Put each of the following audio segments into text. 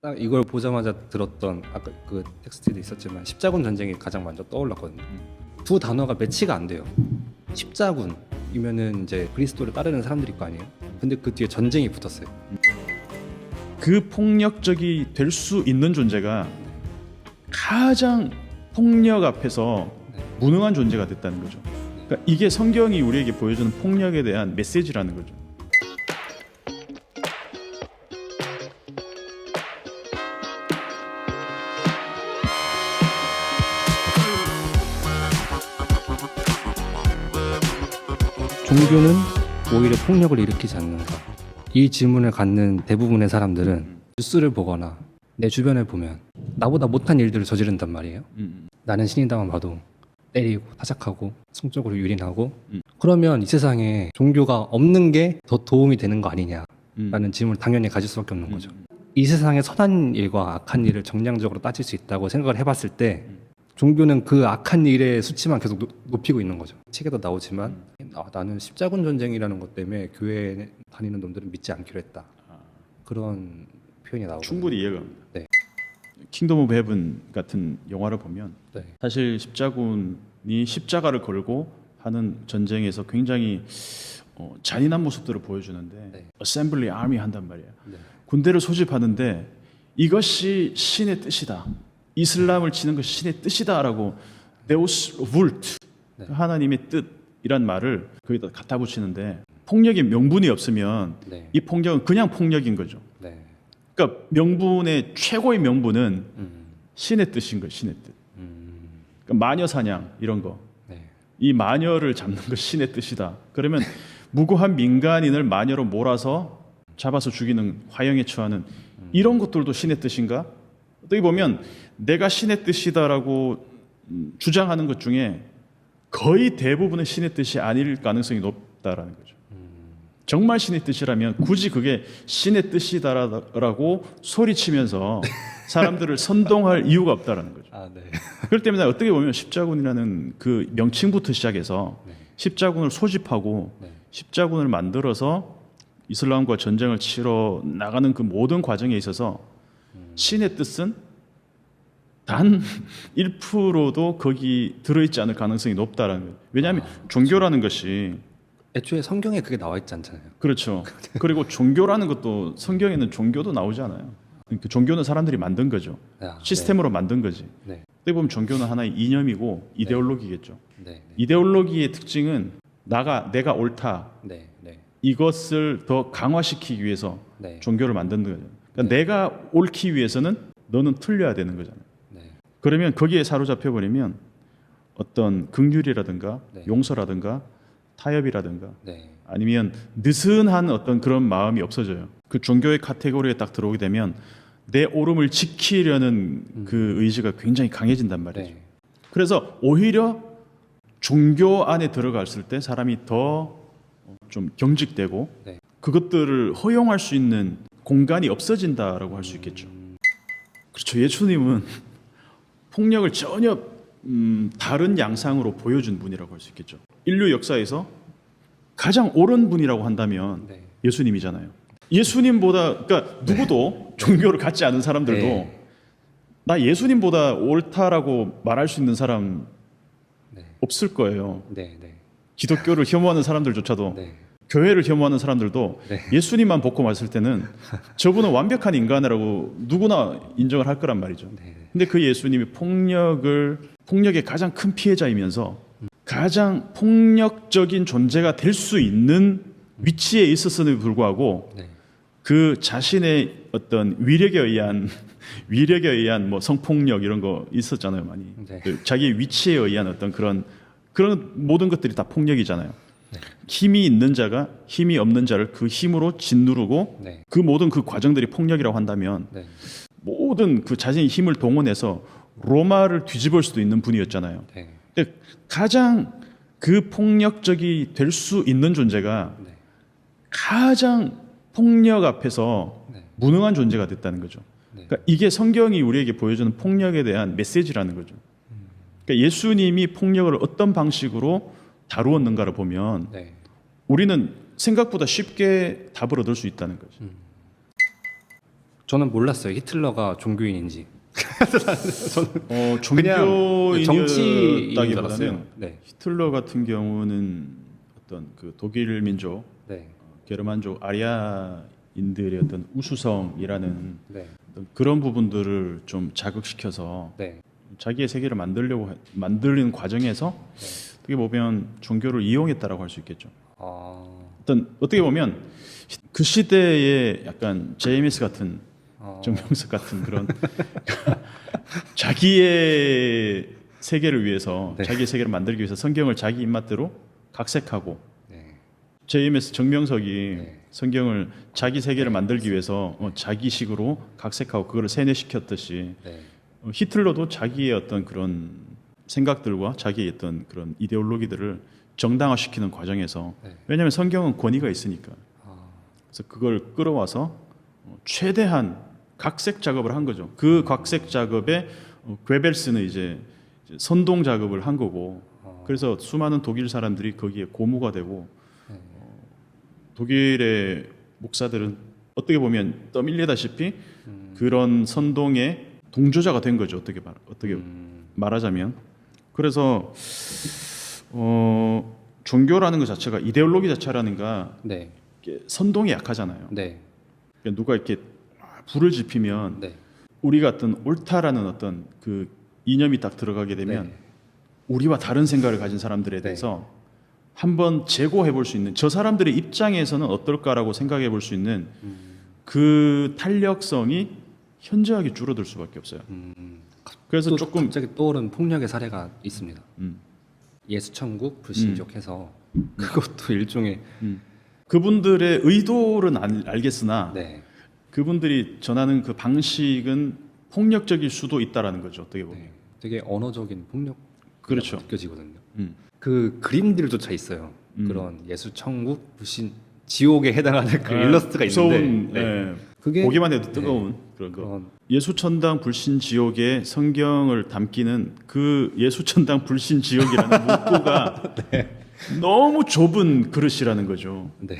딱 이걸 보자마자 들었던 아까 그 텍스트도 있었지만 십자군 전쟁이 가장 먼저 떠올랐거든요. 두 단어가 매치가 안 돼요. 십자군이면은 이제 그리스도를 따르는 사람들일 거 아니에요. 근데 그 뒤에 전쟁이 붙었어요. 그 폭력적이 될 수 있는 존재가 가장 폭력 앞에서 무능한 존재가 됐다는 거죠. 그러니까 이게 성경이 우리에게 보여주는 폭력에 대한 메시지라는 거죠. 종교는 오히려 폭력을 일으키지 않는가? 이 질문을 갖는 대부분의 사람들은 뉴스를 보거나 내 주변을 보면 나보다 못한 일들을 저지른단 말이에요. 나는 신이다만 봐도 때리고 타작하고 성적으로 유린하고 그러면 이 세상에 종교가 없는 게 더 도움이 되는 거 아니냐라는 질문을 당연히 가질 수밖에 없는 거죠. 이 세상의 선한 일과 악한 일을 정량적으로 따질 수 있다고 생각을 해봤을 때 종교는 그 악한 일의 수치만 계속 높이고 있는 거죠. 책에도 나오지만 나는 십자군 전쟁이라는 것 때문에 교회에 다니는 놈들은 믿지 않기로 했다. 그런 표현이 나오고 충분히 이해가 갑니다. 네. 킹덤 오브 헤븐 같은 영화를 보면 네. 사실 십자군이 십자가를 걸고 하는 전쟁에서 굉장히 잔인한 모습들을 보여주는데 네. 어셈블리 아미 한단 말이에요. 네. 군대를 소집하는데 이것이 신의 뜻이다. 이슬람을 치는 것이 신의 뜻이다라고 데우스 vul트 네. 하나님의 뜻이란 말을 거기다 갖다 붙이는데 폭력의 명분이 없으면 네. 이 폭력은 그냥 폭력인 거죠. 네. 그러니까 명분의 최고의 명분은 신의 뜻인 거예요. 신의 뜻. 그러니까 마녀 사냥 이런 거. 네. 이 마녀를 잡는 것이 신의 뜻이다. 그러면 무고한 민간인을 마녀로 몰아서 잡아서 죽이는 화형에 처하는 이런 것들도 신의 뜻인가? 어떻게 보면 내가 신의 뜻이다라고 주장하는 것 중에 거의 대부분은 신의 뜻이 아닐 가능성이 높다라는 거죠. 정말 신의 뜻이라면 굳이 그게 신의 뜻이다라고 소리치면서 사람들을 선동할 이유가 없다라는 거죠. 아, 네. 그렇기 때문에 어떻게 보면 십자군이라는 그 명칭부터 시작해서 십자군을 소집하고 십자군을 만들어서 이슬람과 전쟁을 치러 나가는 그 모든 과정에 있어서 신의 뜻은 단 1%도 거기 들어있지 않을 가능성이 높다라는 거예요. 왜냐하면 종교라는 것이 애초에 성경에 그게 나와 있지 않잖아요. 그렇죠. 그리고 종교라는 것도 성경에는 종교도 나오지 않아요. 그러니까 종교는 사람들이 만든 거죠. 아, 시스템으로 만든 거지. 네. 어떻게 보면 종교는 하나의 이념이고 이데올로기겠죠. 네. 네. 이데올로기의 특징은 내가 옳다. 네. 네. 이것을 더 강화시키기 위해서 네. 종교를 만드는 거죠. 그러니까 내가 옳기 위해서는 너는 틀려야 되는 거잖아요. 네. 그러면 거기에 사로잡혀 버리면 어떤 긍휼이라든가 네. 용서라든가 타협이라든가 네. 아니면 느슨한 어떤 그런 마음이 없어져요. 그 종교의 카테고리에 딱 들어오게 되면 내 옳음을 지키려는 그 의지가 굉장히 강해진단 말이죠. 네. 그래서 오히려 종교 안에 들어갔을 때 사람이 더 좀 경직되고 네. 그것들을 허용할 수 있는 공간이 없어진다라고 할 수 있겠죠. 그렇죠. 예수님은 폭력을 전혀 다른 양상으로 보여준 분이라고 할 수 있겠죠. 인류 역사에서 가장 옳은 분이라고 한다면 네. 예수님이잖아요. 예수님보다 그러니까 누구도 종교를 갖지 않은 사람들도 네. 나 예수님보다 옳다라고 말할 수 있는 사람 네. 없을 거예요. 네. 네. 기독교를 혐오하는 사람들조차도 네. 교회를 혐오하는 사람들도 네. 예수님만 보고 봤을 때는 저분은 완벽한 인간이라고 누구나 인정을 할 거란 말이죠. 네. 근데 그 예수님이 폭력의 가장 큰 피해자이면서 가장 폭력적인 존재가 될 수 있는 위치에 있었음에도 불구하고 네. 그 자신의 어떤 위력에 의한 뭐 성폭력 이런 거 있었잖아요, 많이. 네. 그 자기의 위치에 의한 어떤 그런 모든 것들이 다 폭력이잖아요. 네. 힘이 있는 자가 힘이 없는 자를 그 힘으로 짓누르고 네. 그 모든 그 과정들이 폭력이라고 한다면 네. 모든 그 자신의 힘을 동원해서 로마를 뒤집을 수도 있는 분이었잖아요. 네. 근데 가장 그 폭력적이 될 수 있는 존재가 네. 가장 폭력 앞에서 네. 무능한 존재가 됐다는 거죠. 네. 그러니까 이게 성경이 우리에게 보여주는 폭력에 대한 메시지라는 거죠. 그러니까 예수님이 폭력을 어떤 방식으로 다루었는가를 보면 네. 우리는 생각보다 쉽게 답을 얻을 수 있다는 거죠. 저는 몰랐어요. 히틀러가 종교인인지. 그냥 종교인이었다기보다는 정치인이었다기보다는 네. 히틀러 같은 경우는 어떤 그 독일 민족, 네. 게르만족 아리아인들의 어떤 우수성이라는 네. 어떤 그런 부분들을 좀 자극시켜서 네. 자기의 세계를 만드는 과정에서 어떻게 보면 종교를 이용했다라고 할 수 있겠죠. 아. 어떻게 보면 그 시대의 약간 제이미스 같은 아. 정명석 같은 그런 자기의 세계를 위해서 네. 자기의 세계를 만들기 위해서 성경을 자기 입맛대로 각색하고 네. 제이미스 정명석이 네. 성경을 자기 세계를 만들기 위해서 자기식으로 각색하고 그거를 세뇌시켰듯이 네. 히틀러도 자기의 어떤 그런 생각들과 자기의 어떤 그런 이데올로기들을 정당화시키는 과정에서 네. 왜냐하면 성경은 권위가 있으니까 아. 그래서 그걸 끌어와서 최대한 각색 작업을 한 거죠. 그 각색 작업에 괴벨스는 이제 선동 작업을 한 거고 그래서 수많은 독일 사람들이 거기에 고무가 되고 독일의 목사들은 어떻게 보면 떠밀리다시피 그런 선동의 동조자가 된 거죠. 어떻게 말하자면 그래서 종교라는 것 자체가 이데올로기 자체라는가 네. 선동이 약하잖아요. 네. 그러니까 누가 이렇게 불을 지피면 네. 우리가 어떤 옳다라는 어떤 그 이념이 딱 들어가게 되면 네. 우리와 다른 생각을 가진 사람들에 대해서 한번 재고해 볼 수 있는 저 사람들의 입장에서는 어떨까라고 생각해 볼 수 있는 그 탄력성이 현저하게 줄어들 수밖에 없어요. 그래서 또 조금 갑자기 떠오른 폭력의 사례가 있습니다. 음. 예수천국 불신족해서 그것도 일종의 그분들의 의도는 알겠으나 네. 그분들이 전하는 그 방식은 폭력적일 수도 있다라는 거죠. 어떻게 보면. 네. 되게 언어적인 폭력 그렇죠. 느껴지거든요. 음. 그 그림들조차 있어요. 그런 예수천국 불신 지옥에 해당하는 그 일러스트가 무서운, 있는데 네. 그게 보기만 해도 뜨거운 그런 거. 그런 예수천당 불신 지옥에 성경을 담기는 그 예수천당 불신 지옥이라는 문구가 너무 좁은 그릇이라는 거죠. 네.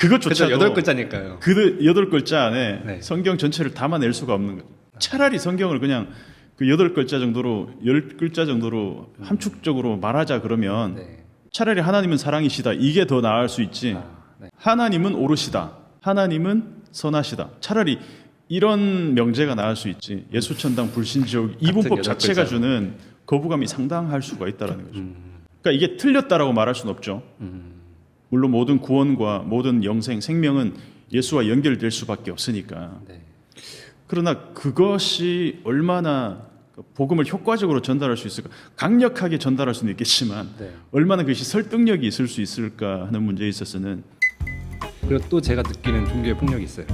그것조차도 여덟 글자니까요. 그 8글자 안에 네. 성경 전체를 담아낼 수가 없는 거죠. 차라리 성경을 그냥 그 8글자 정도로 10글자 정도로 함축적으로 말하자 그러면 네. 차라리 하나님은 사랑이시다. 이게 더 나을 수 있지. 네. 하나님은 오르시다. 하나님은 선하시다. 차라리 이런 명제가 나을 수 있지. 예수천당 불신지옥 이분법 자체가 주는 거부감이 상당할 수가 있다라는 거죠. 그러니까 이게 틀렸다라고 말할 수는 없죠. 물론 모든 구원과 모든 영생, 생명은 예수와 연결될 수밖에 없으니까. 네. 그러나 그것이 얼마나 복음을 효과적으로 전달할 수 있을까? 강력하게 전달할 수는 있겠지만 네. 얼마나 그것이 설득력이 있을 수 있을까 하는 문제에 있어서는 그리고 또 제가 느끼는 종교의 폭력이 있어요.